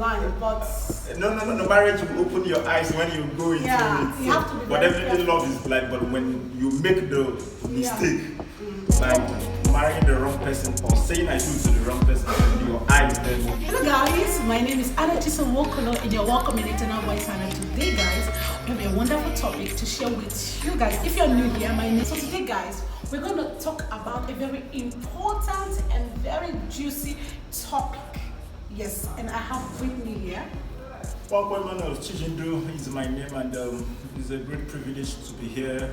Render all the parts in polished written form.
online, but No. Marriage will open your eyes when you go into it. You have to be but very definitely careful. love is blind. But when you make the mistake, like marrying the wrong person or saying I do to the wrong person, then your eyes then. Hello guys, my name is Anna Chisomokolo and you're welcome in Eternal Voice. And today guys, we have a wonderful topic to share with you guys. If you're new here, my name. So today guys, we're going to talk about a very important and very juicy topic. Yes, and I have with me here. Well, Manuel Chijindu is my name, and it's a great privilege to be here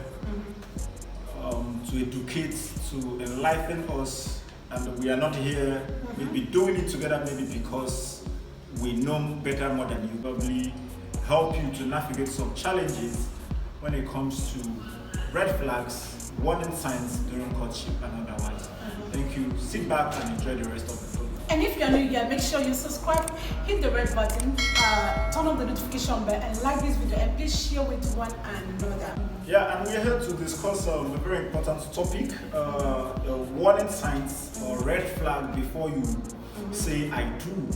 to educate, to enlighten us. And we are not here maybe doing it together, maybe because we know better more than you. Probably help you to navigate some challenges when it comes to red flags, warning signs during courtship, and otherwise. Thank you. Sit back and enjoy the rest of the program. And if you're new here, make sure you subscribe, hit the red button, turn on the notification bell, and like this video, and please share with one another. Yeah, and we're here to discuss a very important topic, warning signs or red flag before you say I do.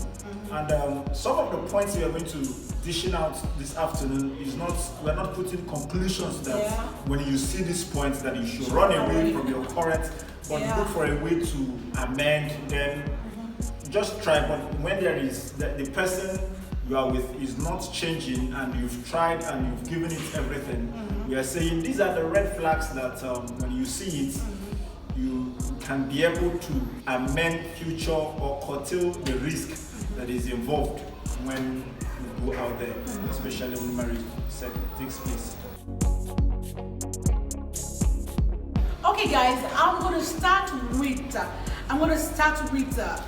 And some of the points we are going to dishing out this afternoon is we're not putting conclusions that when you see these points that you should run away from your current, but look for a way to amend them. Just try, but when there is the person you are with is not changing and you've tried and you've given it everything, we are saying these are the red flags that when you see it, you can be able to amend future or curtail the risk that is involved when you go out there, especially when marriage takes place. Okay guys, I'm going to start with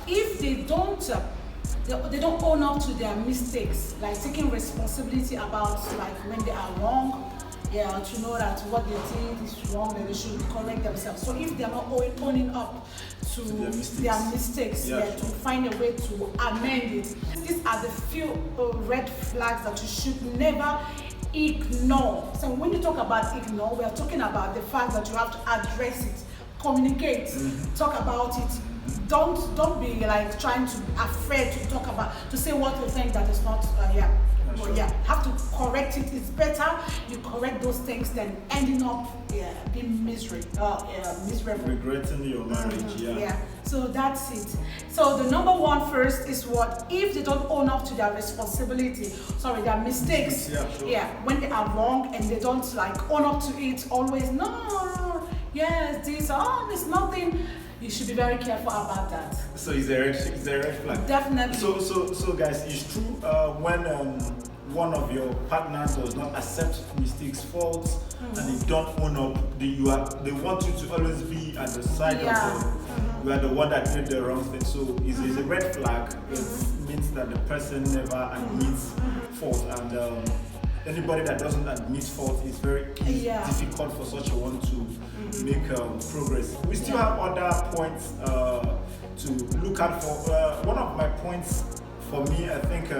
if they don't own up to their mistakes, like taking responsibility about like when they are wrong, to know that what they did is wrong, that they should correct themselves. So if they're not owning up to their mistakes, to find a way to amend it. These are the few red flags that you should never ignore. So when you talk about ignore, we are talking about the fact that you have to address it, communicate, talk about it. Don't be like trying to afraid to say what you think that is not have to correct it. It's better you correct those things than ending up being miserable, regretting your marriage. So that's it. So the number one first is what if they don't own up to their responsibility, their mistakes. When they are wrong and they don't like own up to it, always it's nothing. You should be very careful about that. So is there a red flag? Definitely. So guys, it's true when one of your partners does not accept mistakes, faults, and they don't own up. They want you to always be at the side of you are the one that did the wrong thing. So it's a red flag. It means that the person never admits fault, and anybody that doesn't admit fault is very difficult for such a one to make progress. We still have other points to look at for. One of my points for me, I think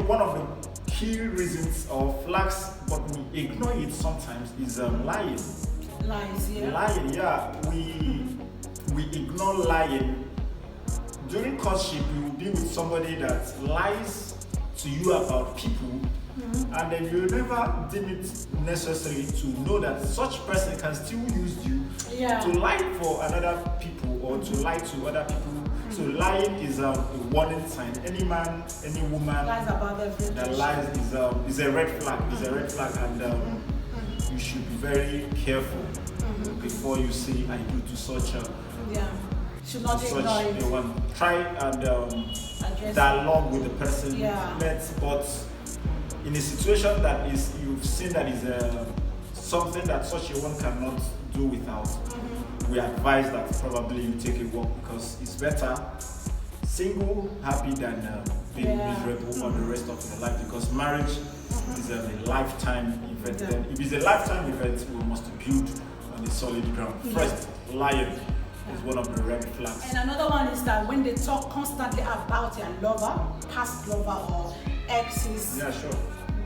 one of the key reasons or flags, but we ignore it sometimes, is lying. Lies, Lying, we ignore lying. During courtship, you will be with somebody that lies to you about people, and then you never deem it necessary to know that such person can still use you to lie for another people or to lie to other people. So lying is a warning sign. Any man, any woman lies about that lies is a red flag. And you should be very careful before you say I do to such a should not ignore it. Try and dialogue with the person. But in a situation that is you've seen that is something that such a one cannot do without, we advise that probably you take a walk, because it's better single happy than being miserable for the rest of your life, because marriage is a lifetime event. Then if it's a lifetime event, we must build on a solid ground. First, lying is one of the red flags. And another one is that when they talk constantly about their lover, past lover or exes,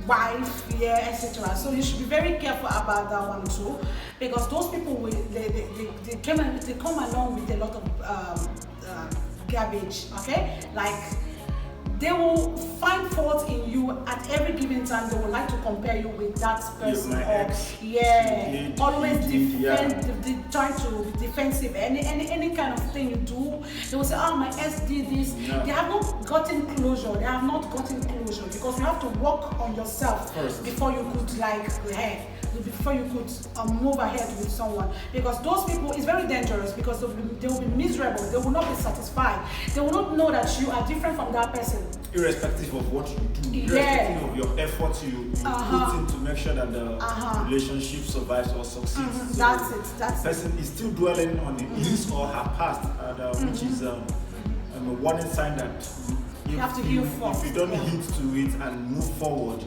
wife, etc. So you should be very careful about that one too, because those people they come along with a lot of garbage. Okay, like they will find fault in you at every given time. They would like to compare you with that person. my ex. Always defend, Yeah. trying to be defensive. Any kind of thing you do, they will say, "Oh, my ex did this." Yeah. They have not gotten closure. They have not gotten closure because you have to work on yourself First. before you could before you could move ahead with someone, because those people is very dangerous, because they will be miserable, they will not be satisfied, they will not know that you are different from that person. Irrespective of what you do, Yeah. irrespective of your efforts you put in to make sure that the relationship survives or succeeds. So That's it. the person is still dwelling on his or her past, and, which is a warning sign that You have to heal if first. you don't Yeah. hit to it and move forward,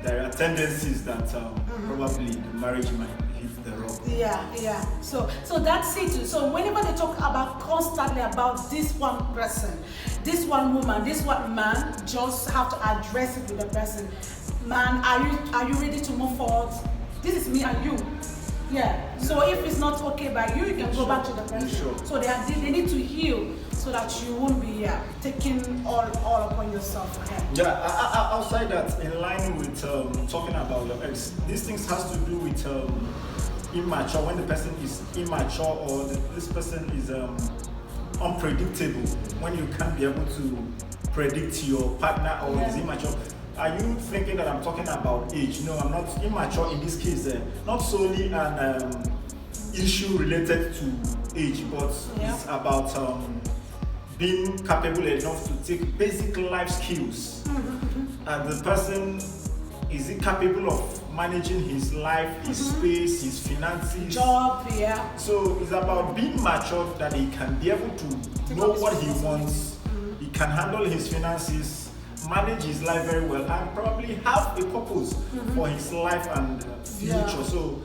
there are tendencies that probably the marriage might hit the rock. Yeah. So that's it. So whenever they talk about constantly about this one person, this one woman, this one man, just have to address it with the person. Man, are you ready to move forward? This is me and you. Yeah. So if it's not okay by you, you can go back to the person. Sure. So they need to heal so that you won't be taking all upon yourself. Okay. Yeah, outside that, in line with talking about your ex, these things has to do with immature. When the person is immature or this person is unpredictable, when you can't be able to predict your partner or is immature. Are you thinking that I'm talking about age? No, I'm not. Immature in this case, not solely an issue related to age, but it's about being capable enough to take basic life skills. And the person, is he capable of managing his life, his space, his finances? Job, So it's about being mature, that he can be able to know what he wants, he can handle his finances, manage his life very well, and probably have a purpose for his life and future. So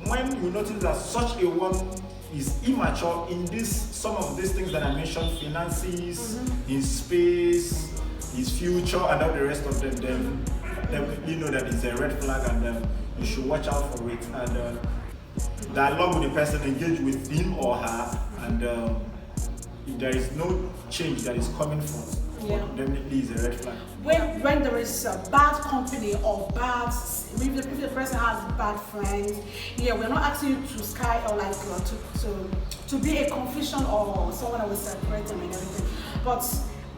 when you notice that such a one is immature in some of these things that I mentioned, finances, his space, his future, and all the rest of them, then you know that it's a red flag, and you should watch out for it. And dialogue with the person, engage with him or her, and if there is no change that is coming forth, definitely is a red flag. When there is a bad company or bad, if the person has bad friends, we're not asking you to sky or like to be a confusion or someone that will separate them and everything. But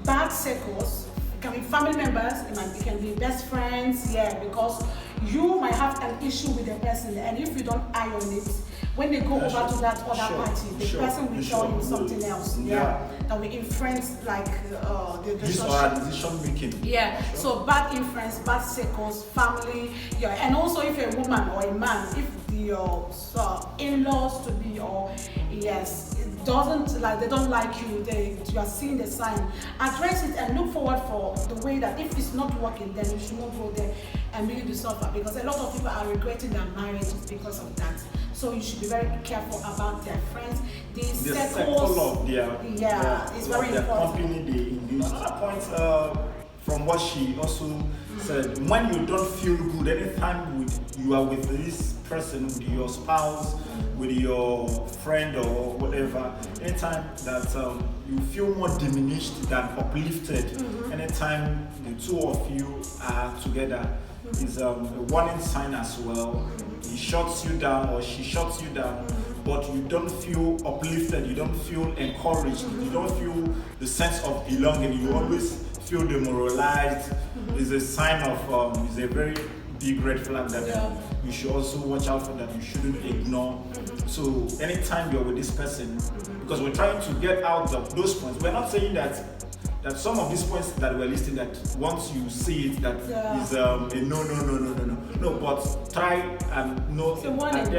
bad circles, it can be family members, it can be best friends, because you might have an issue with the person, and if you don't iron it, when they go over to that other party, the person will tell you something else. That will influence the This or our decision making. So bad influence, bad circles, family, and also if you're a woman or a man, if your in-laws to be it doesn't they don't like you, you are seeing the sign, address it and look forward for the way that if it's not working, then you should not go there and make you suffer, because a lot of people are regretting their marriages because of that. So you should be very careful about their friends, the circle of their it's very important. Company they induce. Another point from what she also said, when you don't feel good, anytime you are with this person, with your spouse, with your friend or whatever, anytime that you feel more diminished than uplifted, anytime the two of you are together, is a warning sign as well. He shuts you down or she shuts you down, but you don't feel uplifted, you don't feel encouraged, you don't feel the sense of belonging, you always feel demoralized. It's a sign of, it's a very big red flag that you should also watch out for, that you shouldn't ignore. So anytime you're with this person, because we're trying to get out of those points, we're not saying that some of these points that we're listing, that once you see it, that is a no, but try and know. It's a warning.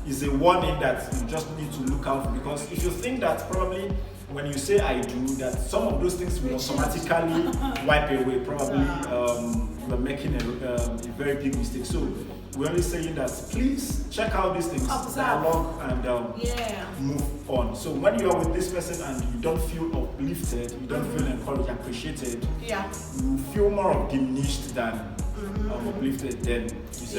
It's a warning that you just need to look out for, because if you think that probably when you say I do, that some of those things will automatically wipe away, probably you're making a very big mistake. So we're only saying that please check out these things, dialogue, and move on. So when you are with this person and you don't feel uplifted, you don't feel encouraged, appreciated, you feel more of diminished than uplifted, then it's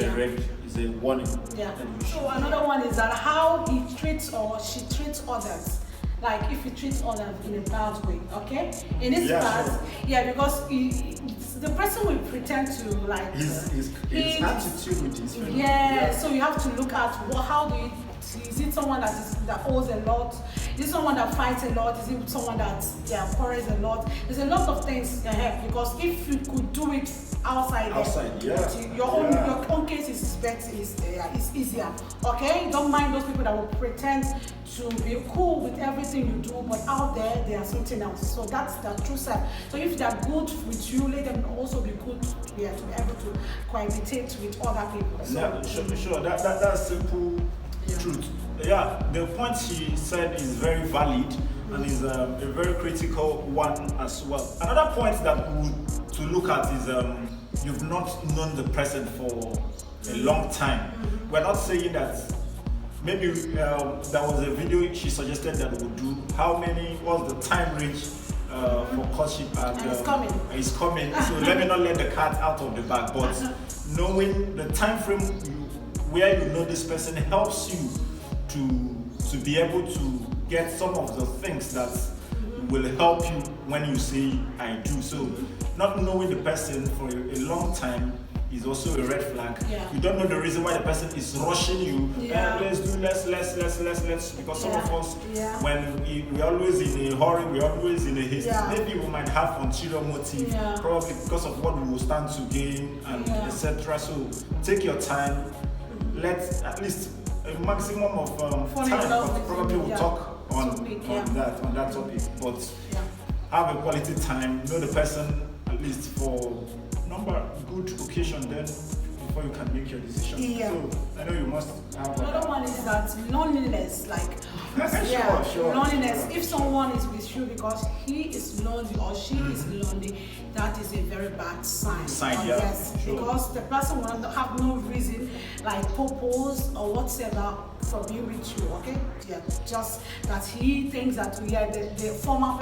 a warning. So another one is that how he treats or she treats others. like if you treat others in a bad way, okay? In this Yeah, part, sure. yeah, because the person will pretend to like His attitude with his friend. yeah, so you have to look at how do you, is it someone that owes a lot? Is it someone that fights a lot? Is it someone that quarrels a lot? There's a lot of things ahead, because if you could do it outside, your own case is better, is easier. Okay, don't mind those people that will pretend to be cool with everything you do, but out there they are something else. So that's the true side. So if they are good with you, let them also be good, to be able to cohabitate with other people. So, Yeah, sure. That's simple truth. Yeah, the point she said is very valid and is a very critical one as well. Another point that we would to look at is you've not known the person for a long time. We're not saying that maybe there was a video she suggested that we would do. How many was the time range for courtship? And it's coming. It's coming. So let me not let the cat out of the bag. But knowing the time frame where you know this person helps you to be able to get some of the things that will help you when you say I do. So not knowing the person for a long time is also a red flag. Yeah. You don't know the reason why the person is rushing you. Yeah. Let's do let's because some of us when we're always in a hurry, we're always in a haste. Yeah. Maybe we might have ulterior motive, probably because of what we will stand to gain and etc. So take your time. Let's at least a maximum of time, but probably we'll talk on that topic. But have a quality time, know the person at least for good occasion, then before you can make your decision. Yeah. So I know you must have another one is that loneliness, like sure. loneliness. If someone is with you because he is lonely or she is lonely, that is a very bad sign. Yes, sure. Because the person will have no reason, like purpose or whatever, for being with you. Okay, yeah, just that he thinks that the former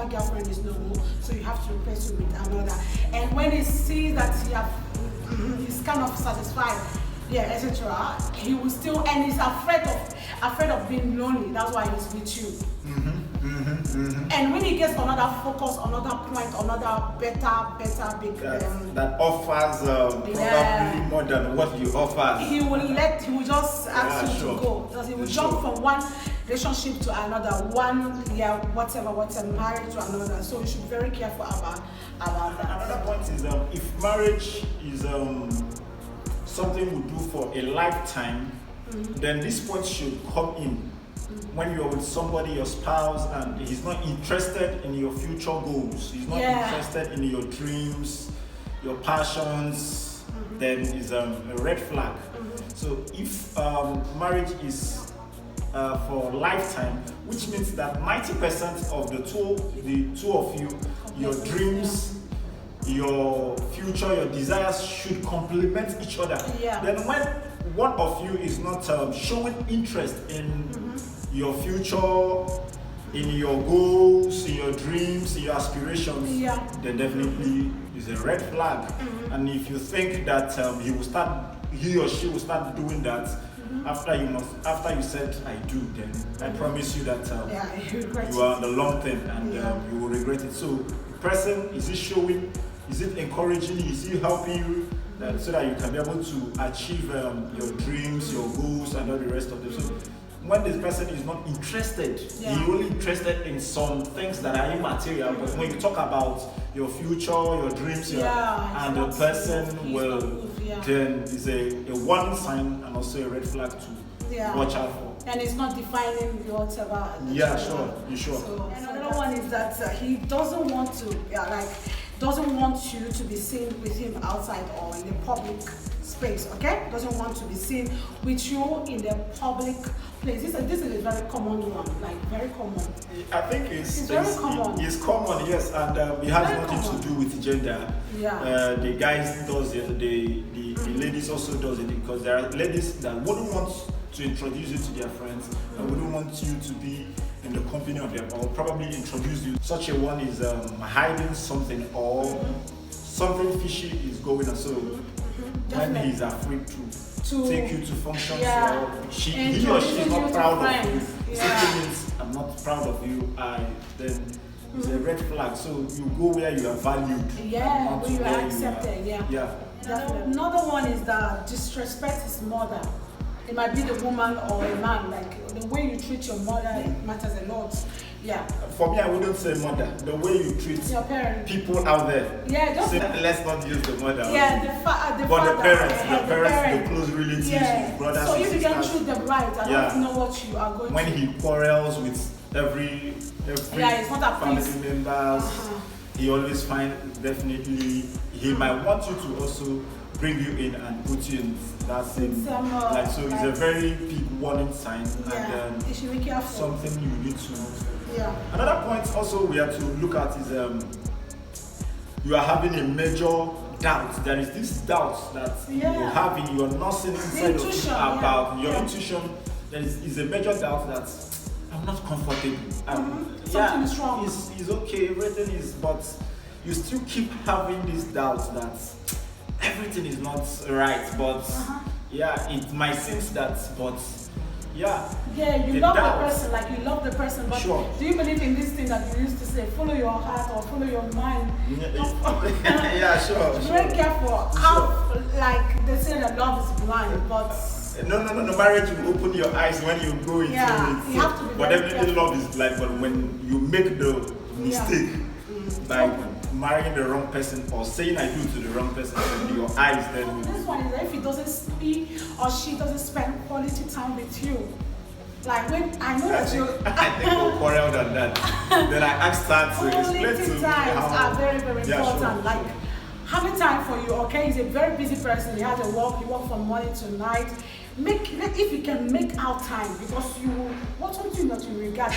girlfriend is no more, so you have to replace it with another. And when he sees that he's kind of satisfied, etc., he will still, and he's afraid of being lonely. That's why he's with you. And when he gets another focus, another point, another better big that offers probably more than what you offer, he will just ask you to go, because he will jump from one relationship to another, whatever, marriage to another. So you should be very careful about that. Another point is if marriage is something we do for a lifetime, then this point should come in when you're with somebody, your spouse, and he's not interested in your future goals, he's not interested in your dreams, your passions, then it's a red flag. So if marriage is for lifetime, which means that 90% of the two of you, your dreams, your future, your desires should complement each other. Then when one of you is not showing interest in your future, in your goals, in your dreams, in your aspirations, then definitely is a red flag. And if you think that he or she will start doing that after you said I do, then I promise you that you are on the long term and you will regret it. So the person, is it showing? Is it encouraging you? Is it helping you so that you can be able to achieve your dreams, your goals, and all the rest of them? So when this person is not interested, he's only interested in some things that are immaterial. But when you talk about your future, your dreams, and the person will, then is a warning sign and also a red flag to watch out for. And it's not defining whatever. Sure. So, and another one is that he doesn't want to, doesn't want you to be seen with him outside or in the public space, okay? Doesn't want to be seen with you in the public place. This is a very common one, like very common. I think it's very common. It's common, yes, and it has nothing to do with gender. The guys does it, the ladies also does it, because there are ladies that wouldn't want to introduce you to their friends and wouldn't want you to be in the company of them, or probably introduce you. Such a one is hiding something, or something fishy is going on. So when he's afraid to take you to functions, or he or she is not proud of you, simply means I'm not proud of you, then it's a red flag. So you go where you are valued. Yeah, not where you are where accepted. Yeah. Yeah. Another one is that disrespect his mother. It might be the woman or a man. Like the way you treat your mother, it matters a lot. Yeah. For me, I wouldn't say mother. The way you treat Your parents. people out there. Yeah, just Let's not use the mother. yeah, the But father, the parents, parent. the close relatives, Yeah. brothers, So and if you can sisters. treat them right, I Yeah. don't know what you are going When to. he quarrels with every Yeah, it's not at family peace. members, he always find definitely he might want you to also bring you in and put you in that same Some, like so. It's a very big warning sign, Yeah, and you should be careful. something you need to. Yeah. Another point also we have to look at is you are having a major doubt. There is this doubt that Yeah. you're having, you're nursing inside of you intuition, about your yeah. intuition. There is a major doubt that I'm not comfortable. Something is wrong. It's okay, everything is, but you still keep having this doubt that everything is not right. But yeah, it might seem that, but yeah. Yeah, you the love doubt. the person, like you love the person, but Sure. do you believe in this thing that you used to say, follow your heart or follow your mind? Yeah, sure. Be very careful. How, like they say that love is blind, but No. Marriage will open your eyes when you go into Yeah, it. you have to be but very definitely careful. love is blind. But when you make the mistake by marrying the wrong person or saying I do to the wrong person, then your eyes then. this one is that if he doesn't speak or she doesn't spend quality time with you, like when I know I that you. think we'll quarrel on that. Then I asked her to explain Quality to me times how. are very, very Yeah, sure. important. Like having time for you, okay? He's a very busy person. He has a work, he works from morning to night. If you can make out time, because you want something that you regard.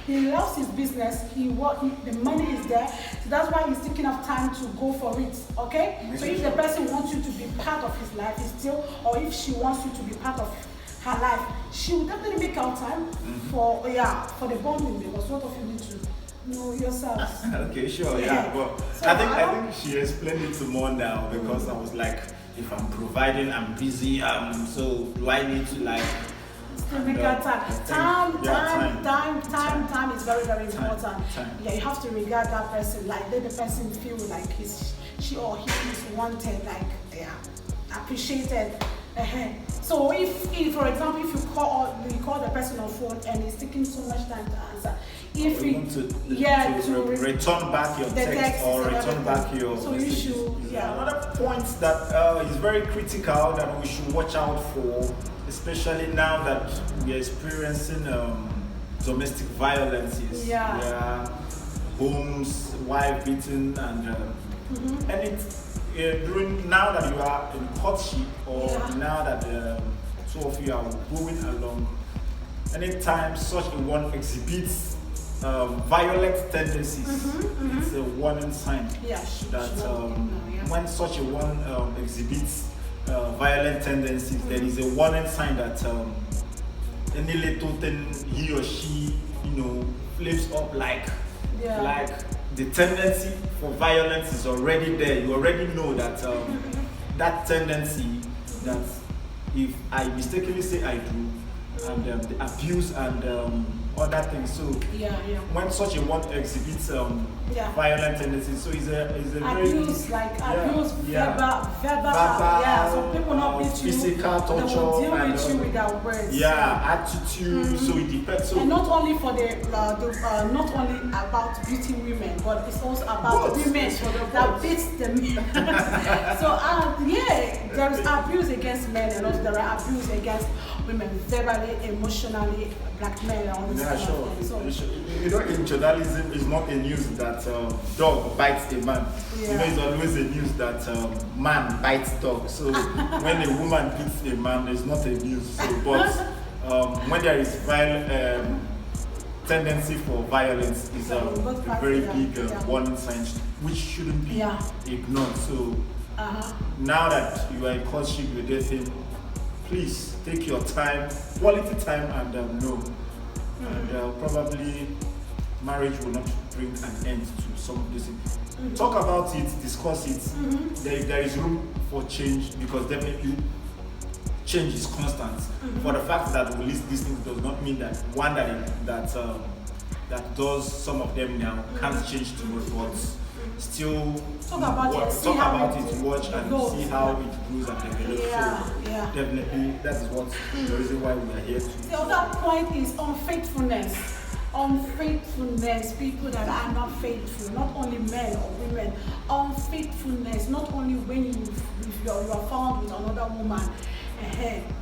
He loves his business, the money is there, so that's why he's taking up time to go for it, okay? So if the person wants you to be part of his life, he's still, or if she wants you to be part of her life, she will definitely make out time for the bonding, because what of you need to know yourselves. Okay, sure, Yeah. yeah. But So I think she explained it to more now because I was like, if I'm providing, I'm busy. So do I need to like? Still make out time. Time is very, very important. Time. Yeah, you have to regard that person. Like let the person feel like she or he is wanted, like appreciated. So if for example, if you call the person on phone and it's taking so much time to answer, if You you want to return back your the text text or and return everything. back your So you messages. should, yeah. Another point that is very critical that we should watch out for, especially now that we are experiencing domestic violences. Yeah. Homes, wife beaten, and it during now that you are in courtship or now that two of you are going along. Anytime such a one exhibits violent tendencies, it's a warning sign that when such a one exhibits violent tendencies, there is a warning sign that any little thing he or she, flips up like the tendency for violence is already there. You already know that that tendency that if I mistakenly say I do, and the abuse and other things. So when such a one exhibits violent tendencies, so it's a abuse, very abuse, verbal, so people not beat you, physical torture, they will deal and, with you with their words. Attitude. So it depends. So and not only for not only about beating women, but it's also about Both. women that beats the men. So there is abuse against men, and also there are abuse against women, verbally, emotionally, blackmail, all this kind sure. of thing. So, in journalism, it's not a news that dog bites a man. It's always a news that man bites dog. So when a woman beats a man, it's not a news. So, but when there is tendency for violence, is a very big warning sign, which shouldn't be ignored. So now that you are in courtship, you're dating, please take your time, quality time, and know. And probably marriage will not bring an end to some of this. Talk about it, discuss it. There is room for change, because definitely change is constant. For the fact that we list these things does not mean that one that that does some of them now can't change too much, but still Talk about it, see talk how about it it, watch and goes. see how it grows and develops. Yeah, So yeah. definitely that is what the reason why we are here to. The other point is unfaithfulness. Unfaithfulness, people that are not faithful, not only men or women. Unfaithfulness, not only when you are found with another woman.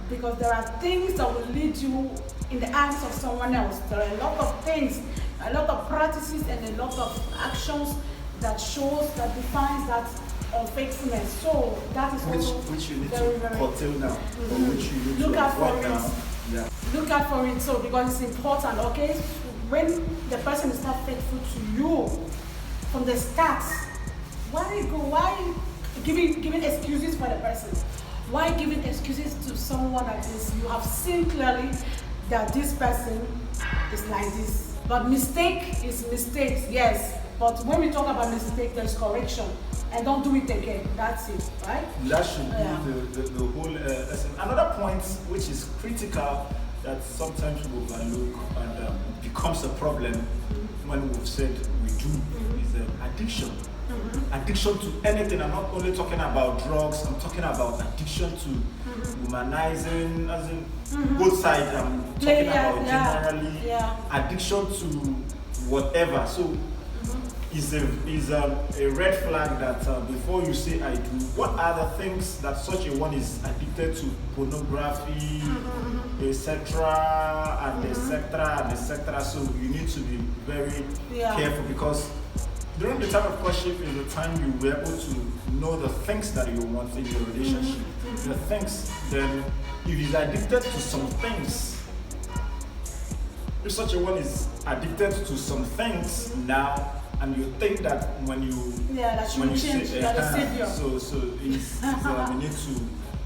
Because there are things that will lead you in the hands of someone else. There are a lot of things, a lot of practices, and a lot of actions that shows, that defines that unfaithfulness. So that is also which you need very, to very curtail now, or which you need Look to out for avoid it. now. Yeah. Look out for it, so because it's important, okay? When the person is not faithful to you from the start, why giving excuses for the person? Why giving excuses to someone that is, you have seen clearly that this person is like this? But mistake is mistakes, yes. But when we talk about mistake, there's correction. And don't do it again. That's it, right? That should be Yeah. the whole essence. Another point which is critical that sometimes we overlook and becomes a problem when we've said we do is addiction. Addiction to anything. I'm not only talking about drugs, I'm talking about addiction to womanizing, as in both sides. I'm talking about generally addiction to whatever. So is a red flag that before you say I do, what are the things that such a one is addicted to? Pornography, etc. and etc. and etc. So you need to be very careful, because during the time of courtship is the time you were able to know the things that you want in your relationship. The things, then if he's addicted to some things, if such a one is addicted to some things now, and you think that when you that you change, you are the savior. So it's you need to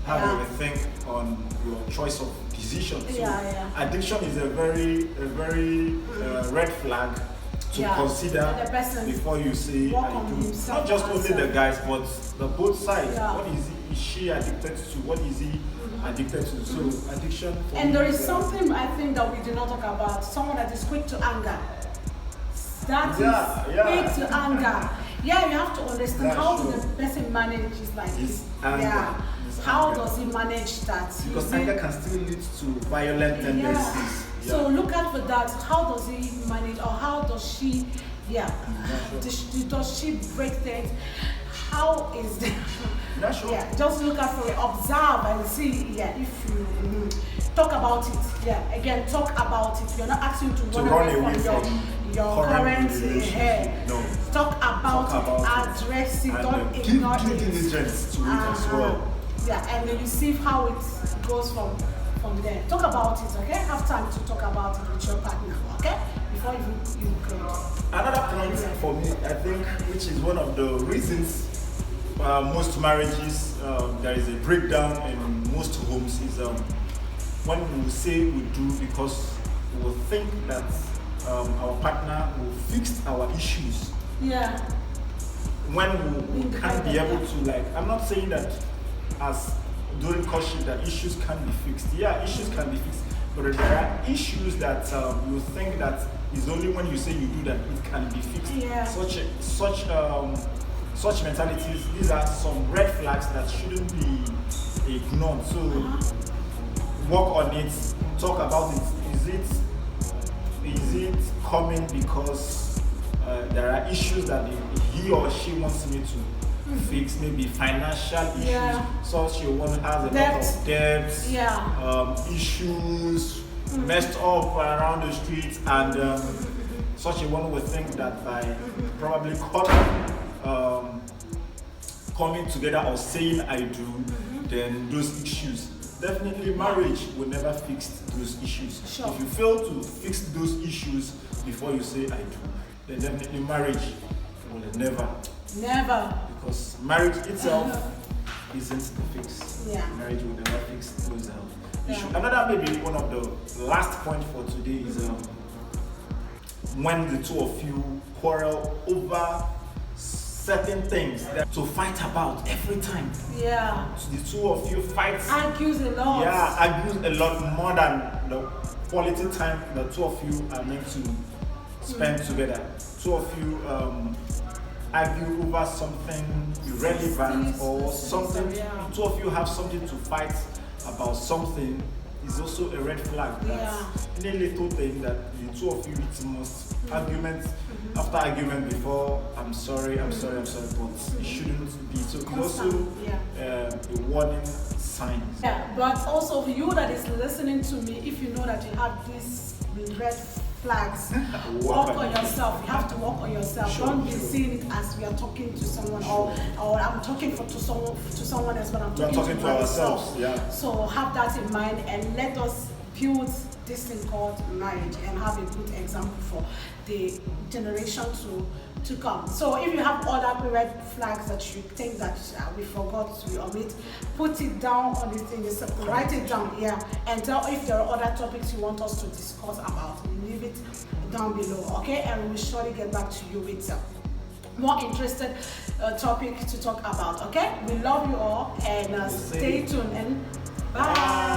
have a think on your choice of decision. So addiction is a very red flag to consider before you say I do. Not just only the guys, but the both sides. What is she addicted to? What is he addicted to? So addiction. And there is something I think that we do not talk about. Someone that is quick to anger. That is quick to anger. Yeah, you have to understand how the person manages like this. How does he manage that? Because anger can still lead to violent tendencies. So look out for that. How does he manage, or how does she? Does she break things? How is that? Just look out for it. Observe and see. If you talk about it. Again, talk about it. You're not asking to run away from your current hair. No. Talk about it. Address it. Don't ignore it. Due diligence to it as well. And then you see how it goes from there. Talk about it, okay? Have time to talk about it with your partner, okay? Before you go. Another point for me, I think, which is one of the reasons most marriages, there is a breakdown in most homes, is when we say we do because we think that our partner will fix our issues. When we can't be able to, like, I'm not saying that as during courtship that issues can be fixed. Issues can be fixed, but there are issues that you think that is only when you say you do that it can be fixed. Such mentalities, these are some red flags that shouldn't be ignored. So work on it, talk about it. Is it coming because there are issues that he or she wants me to fix, maybe financial issues, such a one has a lot of debts, issues, messed up around the streets, and such a one would think that by probably coming together or saying I do, then those issues. Definitely marriage will never fix those issues. If you fail to fix those issues before you say I do, then definitely marriage will never. Because marriage itself isn't the fix. Marriage will never fix those issues. Another, maybe one of the last point for today is when the two of you quarrel over certain things to fight about every time. So the two of you fight. Argues a lot. Argues a lot more than the quality time the two of you are meant to spend together. Two of you argue over something irrelevant or something. Yeah. Two of you have something to fight about something. Is also a red flag. That any little thing that the two of you it must argument after argument before I'm sorry, but it shouldn't be. So it's also a warning sign. Yeah, but also for you that is listening to me, if you know that you have these red flags, work on yourself. You have to work on yourself. Don't be seeing it as we are talking to someone or I'm talking to someone else, but I'm talking to ourselves. Yeah. So have that in mind and let us build this thing called marriage and have a good example for the generation to come. So if you have other red flags that you think that we forgot to omit, put it down on the thing, write it down, and tell if there are other topics you want us to discuss about. Leave it down below, okay? And we will surely get back to you with more interested topic to talk about, okay? We love you all and stay tuned and bye.